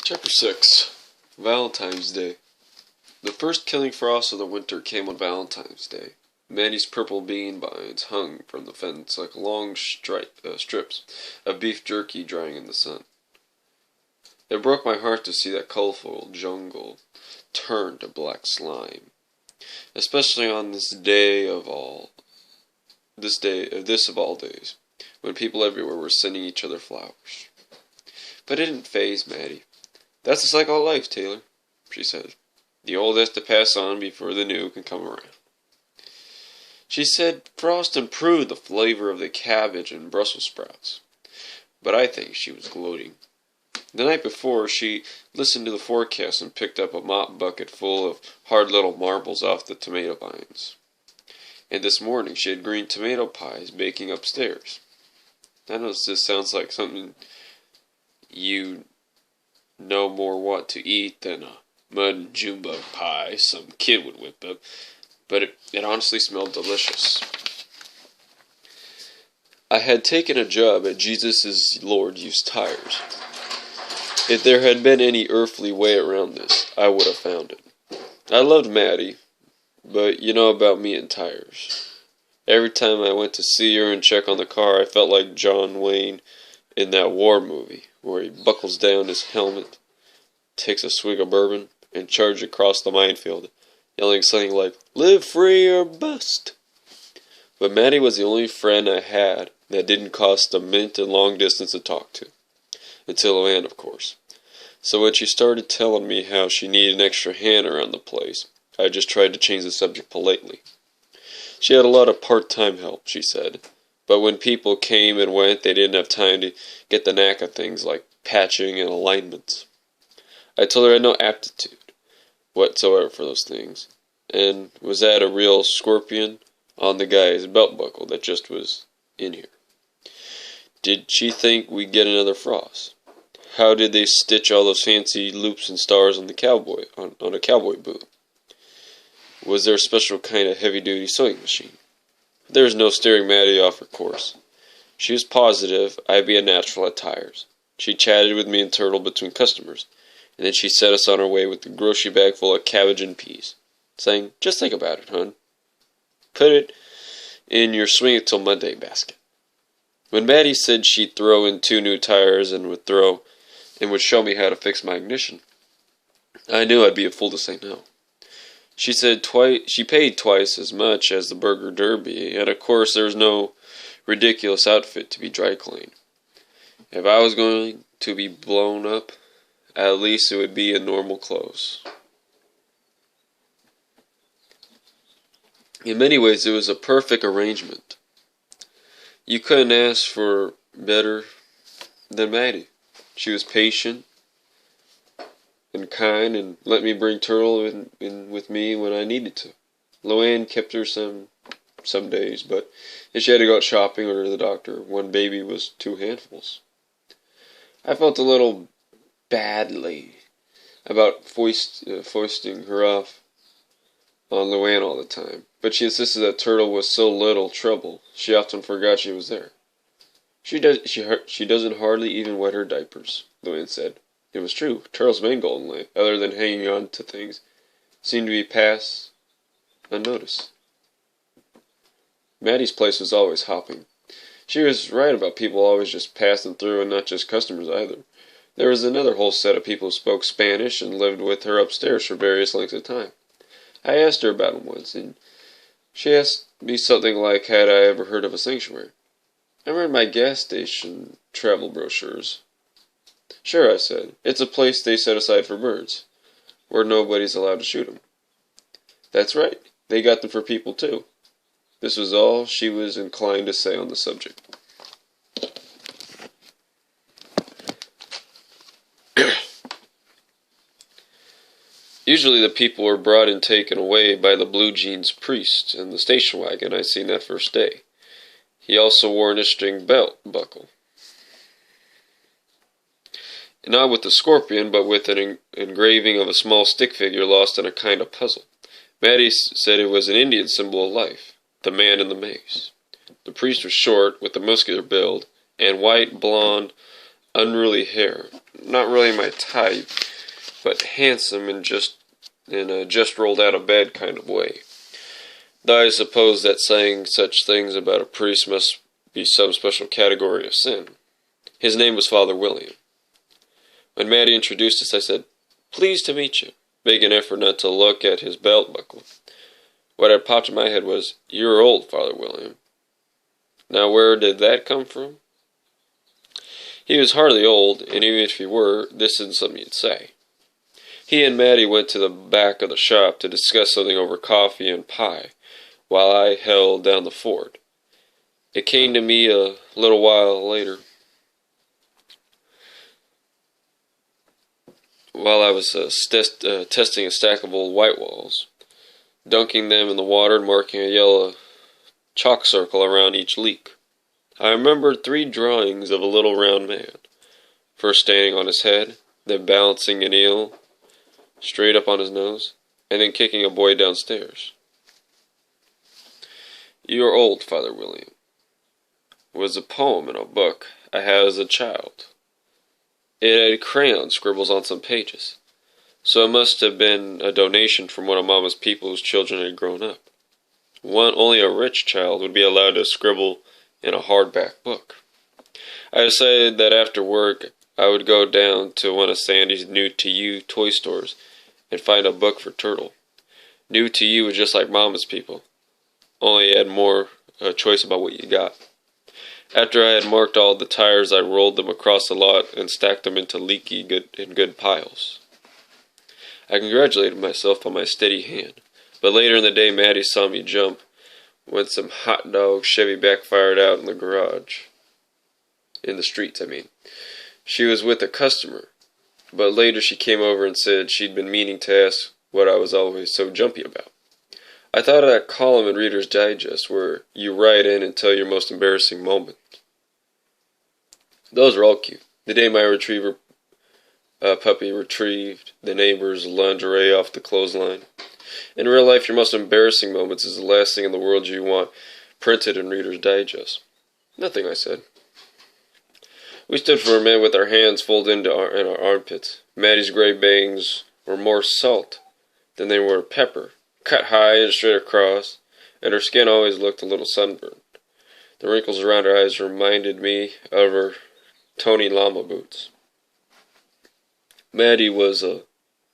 Chapter 6 Valentine's Day. The first killing frost of the winter came on Valentine's Day. Maddie's purple bean vines hung from the fence like long strips of beef jerky drying in the sun. It broke my heart to see that colorful jungle turn to black slime, especially on this of all days, when people everywhere were sending each other flowers. But it didn't faze Maddie. "That's the cycle of life, Taylor," she said. "The old has to pass on before the new can come around." She said frost improved the flavor of the cabbage and Brussels sprouts, but I think she was gloating. The night before, she listened to the forecast and picked up a mop bucket full of hard little marbles off the tomato vines. And this morning she had green tomato pies baking upstairs. I know this sounds like something you no more want to eat than a mud and June bug pie some kid would whip up, but it honestly smelled delicious. I had taken a job at Jesus' Lord Used Tires. If there had been any earthly way around this, I would have found it. I loved Maddie, but you know about me and tires. Every time I went to see her and check on the car, I felt like John Wayne in that war movie, where he buckles down his helmet, takes a swig of bourbon, and charges across the minefield, yelling something like, "Live free or bust!" But Maddie was the only friend I had that didn't cost a mint in long distance to talk to. Until Luann, of course. So when she started telling me how she needed an extra hand around the place, I just tried to change the subject politely. She had a lot of part-time help, she said, but when people came and went, they didn't have time to get the knack of things like patching and alignments. I told her I had no aptitude whatsoever for those things, and was that a real scorpion on the guy's belt buckle that just was in here? Did she think we'd get another frost? How did they stitch all those fancy loops and stars on a cowboy boot? Was there a special kind of heavy-duty sewing machine? There was no steering Maddie off her course. She was positive I'd be a natural at tires. She chatted with me and Turtle between customers, and then she set us on our way with the grocery bag full of cabbage and peas, saying, "Just think about it, hon. Put it in your swing it till Monday basket." When Maddie said she'd throw in 2 new tires and would show me how to fix my ignition, I knew I'd be a fool to say no. She said she paid twice as much as the Burger Derby, and of course there was no ridiculous outfit to be dry cleaned. If I was going to be blown up, at least it would be in normal clothes. In many ways, it was a perfect arrangement. You couldn't ask for better than Maddie. She was patient and kind and let me bring Turtle in with me when I needed to. Luann kept her some days, but if she had to go out shopping or to the doctor, one baby was 2 handfuls. I felt a little badly about foisting her off on Luann all the time, but she insisted that Turtle was so little trouble, she often forgot she was there. She doesn't hardly even wet her diapers," Luann said. It was true. Turtle's main goal in life, other than hanging on to things, seemed to be pass unnoticed. Maddie's place was always hopping. She was right about people always just passing through, and not just customers either. There was another whole set of people who spoke Spanish and lived with her upstairs for various lengths of time. I asked her about them once, and she asked me something like, had I ever heard of a sanctuary? I read my gas station travel brochures. "Sure," I said. "It's a place they set aside for birds, where nobody's allowed to shoot them." "That's right. They got them for people, too." This was all she was inclined to say on the subject. Usually the people were brought and taken away by the blue jeans priest and the station wagon I seen that first day. He also wore an interesting belt buckle. Not with the scorpion, but with an engraving of a small stick figure lost in a kind of puzzle. Maddie said it was an Indian symbol of life, the man in the maze. The priest was short, with a muscular build, and white, blonde, unruly hair, not really my type, but handsome in a just rolled out of bed kind of way. Though I suppose that saying such things about a priest must be some special category of sin. His name was Father William. When Maddie introduced us, I said, "Pleased to meet you," making an effort not to look at his belt buckle. What had popped in my head was, "You're old, Father William." Now where did that come from? He was hardly old, and even if he were, this isn't something you'd say. He and Maddie went to the back of the shop to discuss something over coffee and pie, while I held down the fort. It came to me a little while later, while I was testing a stack of old white walls, dunking them in the water and marking a yellow chalk circle around each leak. I remembered 3 drawings of a little round man, first standing on his head, then balancing an eel straight up on his nose, and then kicking a boy downstairs. "You are old, Father William" was a poem in a book I had as a child. It had crayon scribbles on some pages, so it must have been a donation from one of Mama's people whose children had grown up. Only a rich child would be allowed to scribble in a hardback book. I decided that after work I would go down to one of Sandy's New to You toy stores and find a book for Turtle. New to You was just like Mama's people, only it had more choice about what you got. After I had marked all the tires, I rolled them across the lot and stacked them into good piles. I congratulated myself on my steady hand, but later in the day Maddie saw me jump when some hot dog Chevy backfired out in the garage. In the streets, I mean. She was with a customer, but later she came over and said she'd been meaning to ask what I was always so jumpy about. I thought of that column in Reader's Digest where you write in and tell your most embarrassing moment. Those are all cute. The day my retriever puppy retrieved the neighbor's lingerie off the clothesline. In real life, your most embarrassing moments is the last thing in the world you want printed in Reader's Digest. "Nothing," I said. We stood for a minute with our hands folded in our armpits. Maddie's gray bangs were more salt than they were pepper, cut high and straight across, and her skin always looked a little sunburned. The wrinkles around her eyes reminded me of her Tony Lama boots. Maddie was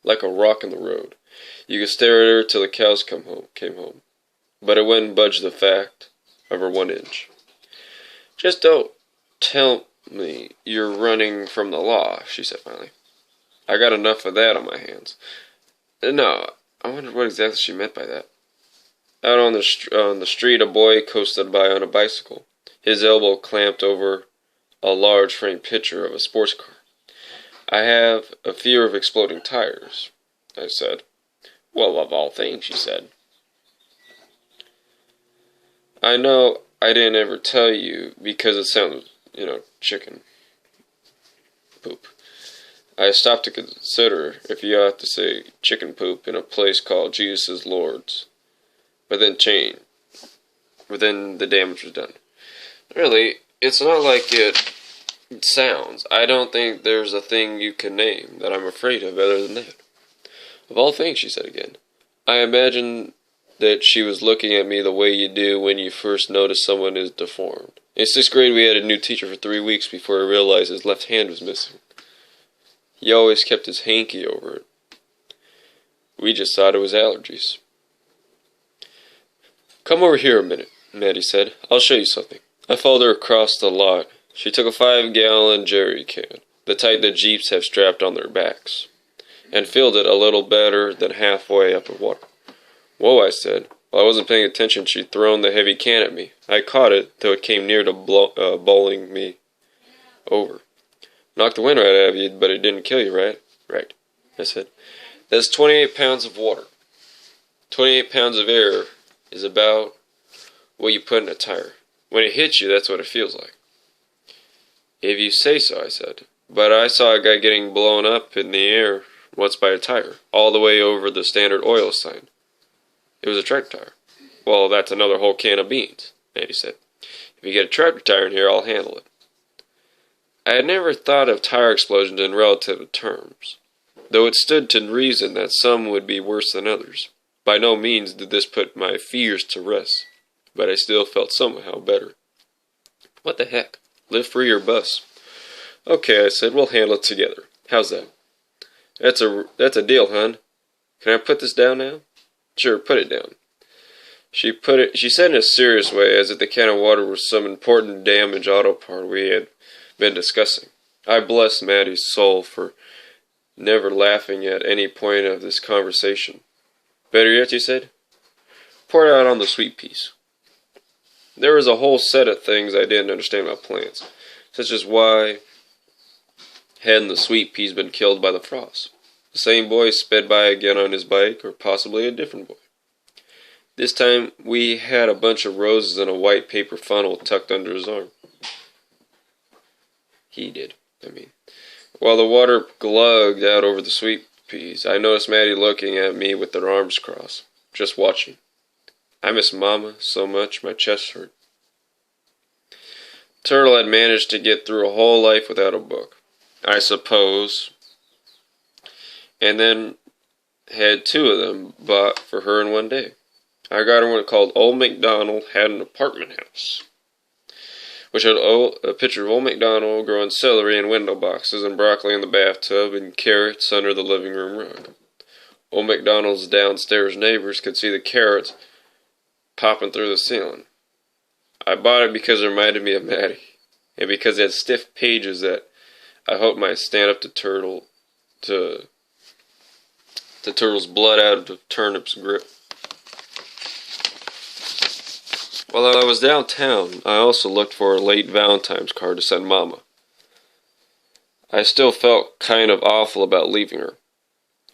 like a rock in the road. You could stare at her till the cows came home, but it wouldn't budge the fact of her 1 inch. "Just don't tell me you're running from the law," she said finally. "I got enough of that on my hands." No, I wondered what exactly she meant by that. Out on the street, a boy coasted by on a bicycle, his elbow clamped over a large framed picture of a sports car. "I have a fear of exploding tires," I said. "Well, of all things," she said. "I know I didn't ever tell you because it sounds, chicken poop." I stopped to consider if you ought to say chicken poop in a place called Jesus' Lord's. But then the damage was done. Really, it's not like it sounds. I don't think there's a thing you can name that I'm afraid of other than that. "Of all things," she said again. I imagined that she was looking at me the way you do when you first notice someone is deformed. In 6th grade, we had a new teacher for 3 weeks before he realized his left hand was missing. He always kept his hanky over it. We just thought it was allergies. "Come over here a minute," Maddie said. "I'll show you something." I followed her across the lot. She took a 5-gallon jerry can, the type that Jeeps have strapped on their backs, and filled it a little better than halfway up with water. "Whoa," I said. While I wasn't paying attention, she'd thrown the heavy can at me. I caught it, though it came near to bowling me over. "Knocked the wind right out of you, but it didn't kill you, right?" "Right," I said. "That's 28 pounds of water. 28 pounds of air is about what you put in a tire. When it hits you, that's what it feels like." "If you say so," I said. "But I saw a guy getting blown up in the air once by a tire, all the way over the Standard Oil sign. It was a tractor tire." "Well, that's another whole can of beans," Maddie said. "If you get a tractor tire in here, I'll handle it." I had never thought of tire explosions in relative terms, though it stood to reason that some would be worse than others. By no means did this put my fears to rest, but I still felt somehow better. What the heck? Live free or bust. Okay, I said, we'll handle it together. How's that? That's a deal, hon. Can I put this down now? Sure, put it down. She said in a serious way, as if the can of water was some important damaged auto part we had been discussing. I blessed Maddie's soul for never laughing at any point of this conversation. Better yet, she said, pour it out on the sweet peas. There was a whole set of things I didn't understand about plants, such as why hadn't the sweet peas been killed by the frost? The same boy sped by again on his bike, or possibly a different boy. This time we had a bunch of roses in a white paper funnel tucked under his arm. He did, While the water glugged out over the sweet peas, I noticed Maddie looking at me with their arms crossed, just watching. I miss Mama so much, my chest hurt. Turtle had managed to get through a whole life without a book, I suppose, and then had 2 of them bought for her in one day. I got her one called Old MacDonald Had an Apartment House, which had a picture of Old MacDonald growing celery in window boxes and broccoli in the bathtub and carrots under the living room rug. Old MacDonald's downstairs neighbors could see the carrots popping through the ceiling. I bought it because it reminded me of Maddie, and because it had stiff pages that I hoped might stand up to Turtle's blood out of the turnip's grip. While I was downtown, I also looked for a late Valentine's card to send Mama. I still felt kind of awful about leaving her,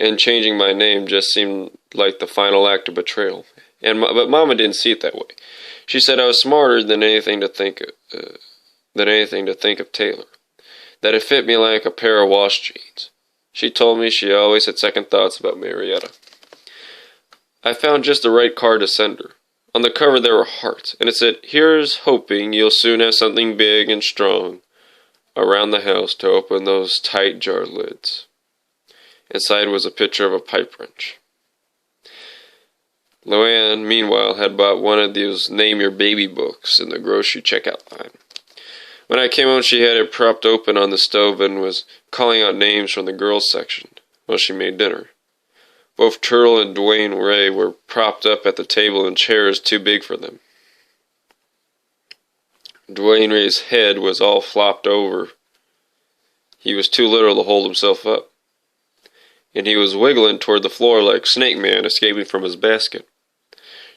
and changing my name just seemed like the final act of betrayal. But Mama didn't see it that way. She said I was smarter than anything to think of Taylor, that it fit me like a pair of wash jeans. She told me she always had second thoughts about Marietta. I found just the right card to send her. On the cover there were hearts, and it said, "Here's hoping you'll soon have something big and strong around the house to open those tight jar lids." Inside was a picture of a pipe wrench. Luann, meanwhile, had bought one of those Name Your Baby books in the grocery checkout line. When I came home, she had it propped open on the stove and was calling out names from the girls' section while she made dinner. Both Turtle and Dwayne Ray were propped up at the table in chairs too big for them. Dwayne Ray's head was all flopped over. He was too little to hold himself up, and he was wiggling toward the floor like Snake Man escaping from his basket.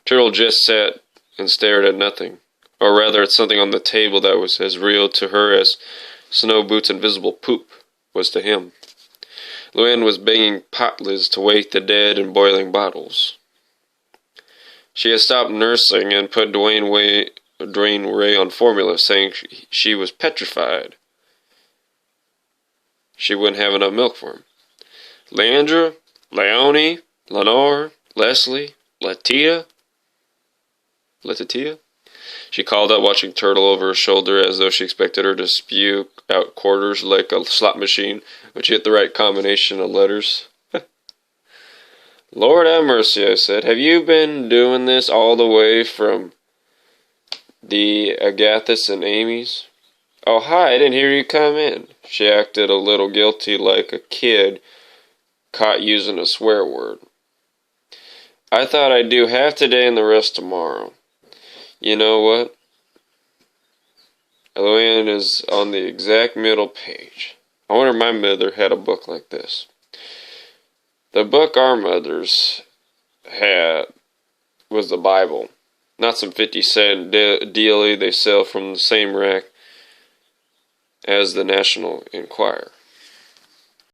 Turtle just sat and stared at nothing, or rather at something on the table that was as real to her as Snow Boots' invisible poop was to him. Luann was banging pot lids to wake the dead and boiling bottles. She had stopped nursing and put Dwayne Ray on formula, saying she was petrified she wouldn't have enough milk for him. Leandra, Leonie, Lenore, Leslie, Letitia, she called out, watching Turtle over her shoulder as though she expected her to spew out quarters like a slot machine when she hit the right combination of letters. Lord have mercy, I said. Have you been doing this all the way from the Agathis and Amy's? Oh, hi, I didn't hear you come in. She acted a little guilty, like a kid caught using a swear word. I thought I'd do half today and the rest tomorrow. You know what? Luann is on the exact middle page. I wonder if my mother had a book like this. The book our mothers had was the Bible, not some 50-cent dealie they sell from the same rack as the National Enquirer.